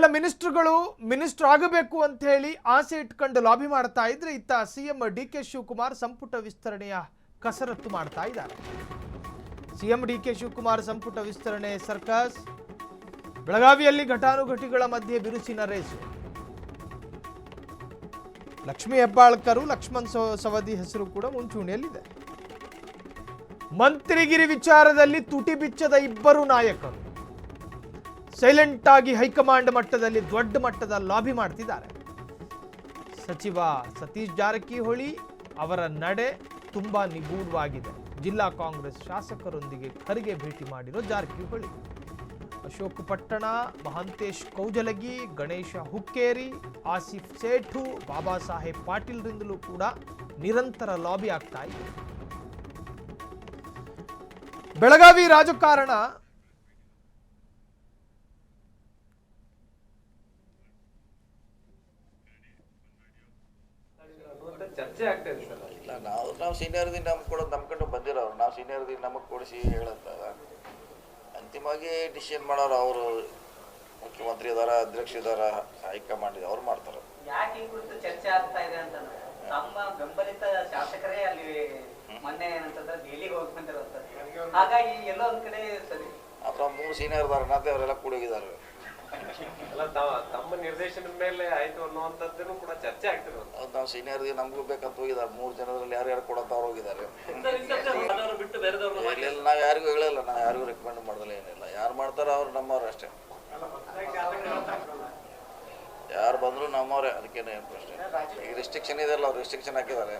ಕೆಲ ಮಿನಿಸ್ಟರ್ ಆಗಬೇಕು ಅಂತ ಹೇಳಿ ಆಸೆ ಇಟ್ಕೊಂಡು ಲಾಬಿ ಮಾಡ್ತಾ ಇದ್ರೆ ಇತ್ತ ಸಿಎಂ ಡಿಕೆ ಶಿವಕುಮಾರ್ ಸಂಪುಟ ವಿಸ್ತರಣೆಯ ಕಸರತ್ತು ಮಾಡ್ತಾ ಇದ್ದಾರೆ. ಸಿಎಂ ಡಿಕೆ ಶಿವಕುಮಾರ್ ಸಂಪುಟ ವಿಸ್ತರಣೆ ಸರ್ಕಸ್. ಬೆಳಗಾವಿಯಲ್ಲಿ ಘಟಾನುಘಟಿಗಳ ಮಧ್ಯೆ ಬಿರುಸಿನ ರೇಸು. ಲಕ್ಷ್ಮೀ ಹೆಬ್ಬಾಳ್ಕರ್, ಲಕ್ಷ್ಮಣ್ ಸವದಿ ಹೆಸರು ಕೂಡ ಮುಂಚೂಣಿಯಲ್ಲಿದೆ. ಮಂತ್ರಿಗಿರಿ ವಿಚಾರದಲ್ಲಿ ತುಟಿ ಬಿಚ್ಚದ ಇಬ್ಬರು ನಾಯಕರು ಸೈಲೆಂಟ್ ಆಗಿ ಹೈಕಮಾಂಡ್ ಮಟ್ಟದಲ್ಲಿ ದೊಡ್ಡ ಮಟ್ಟದ ಲಾಬಿ ಮಾಡ್ತಿದ್ದಾರೆ. ಸಚಿವ ಸತೀಶ್ ಜಾರಕಿಹೊಳಿ ಅವರ ನಡೆ ತುಂಬಾ ನಿಗೂಢವಾಗಿದೆ. ಜಿಲ್ಲಾ ಕಾಂಗ್ರೆಸ್ ಶಾಸಕರೊಂದಿಗೆ ಖರ್ಗೆ ಭೇಟಿ ಮಾಡಿರೋ ಜಾರಕಿಹೊಳಿ, ಅಶೋಕ್ ಪಟ್ಟಣ, ಮಹಾಂತೇಶ್ ಕೌಜಲಗಿ, ಗಣೇಶ ಹುಕ್ಕೇರಿ, ಆಸಿಫ್ ಸೇಠು, ಬಾಬಾ ಸಾಹೇಬ್ ಪಾಟೀಲ್ರಿಂದಲೂ ಕೂಡ ನಿರಂತರ ಲಾಬಿ ಆಗ್ತಾ ಇದೆ. ಬೆಳಗಾವಿ ರಾಜಕಾರಣ ಚರ್ಚೆ ಆಗ್ತಾ ಇದೆ ಸರ್. ಇಲ್ಲ, ನಾವು ಸೀನಿಯರ್ದಿ ನಮ್ಗೆ ಕೊಡೋದು ನಂಬ್ಕೊಂಡು ಬಂದಿರೋರು, ನಾವು ಸೀನಿಯರ್ದಿ ನಮಗೆ ಕೊಡಿಸಿ ಹೇಳಂತ ಅಂತಿಮವಾಗಿ ಡಿಸಿಷನ್ ಮಾಡೋರು ಅವರು. ಮುಖ್ಯಮಂತ್ರಿ ಇದಾರ, ಅಧ್ಯಕ್ಷ ಇದಾರ, ಹೈಕಮಾಂಡ್ ಇದೆ, ಅವ್ರು ಮಾಡ್ತಾರೆ. ಯಾಕೆ ಈ ಕುರಿತು ಚರ್ಚೆ ಆಗ್ತಾ ಇದೆ ಅಂತಂದ್ರೆ ನಮ್ಮ ಬೆಂಬಲಿತ ಶಾಸಕರೇ ಅಲ್ಲಿ ಮೊನ್ನೆ ಏನಂತಂದ್ರೆ ದೆಹಲಿಗೆ ಹೋಗಿ ಬಂದಿರೋದು. ಹಾಗಾಗಿ ಎಲ್ಲೋ ಒಂದ್ ಕಡೆ ಸರಿ ಅಥವಾ 3 ಸೀನಿಯರ್ ಇದಾರೆ, ನಾತೆ ಅವರೆಲ್ಲ ಕೂಡಿ ಹೋಗಿದ್ದಾರೆ. ಅಲ್ಲ, ತಮ್ಮ ನಿರ್ದೇಶನದ ಮೇಲೆ ಆಯ್ತು ಅನ್ನುವಂಥದ್ದನ್ನು ಕೂಡ ಚರ್ಚೆ ಆಗ್ತಿರೋದು. ಅದು ನಾವು ಸೀನಿಯರ್ಗೆ ನಮಗೂ ಬೇಕಂತ ಹೋಗಿದ್ದಾರೆ. 3 ಜನರಲ್ಲಿ ಯಾರ್ಯಾರು ಕೊಡಂತ ಅವ್ರು ಹೋಗಿದ್ದಾರೆ. ಇಲ್ಲ, ನಾವು ಯಾರಿಗೂ ಹೇಳಿಲ್ಲ, ನಾವು ಯಾರಿಗೂ ರೆಕಮೆಂಡ್ ಮಾಡೋದಿಲ್ಲ, ಏನಿಲ್ಲ. ಯಾರು ಮಾಡ್ತಾರೋ ಅವ್ರು ನಮ್ಮವ್ರು ಅಷ್ಟೇ. ಯಾರು ಬಂದ್ರು ನಮ್ಮವ್ರೆ, ಅದಕ್ಕೇನು ಏನು ಪ್ರಶ್ನೆ. ಈಗ ರಿಸ್ಟ್ರಿಕ್ಷನ್ ಇದೆಯಲ್ಲ, ಅವ್ರು ರಿಸ್ಟ್ರಿಕ್ಷನ್ ಹಾಕಿದ್ದಾರೆ.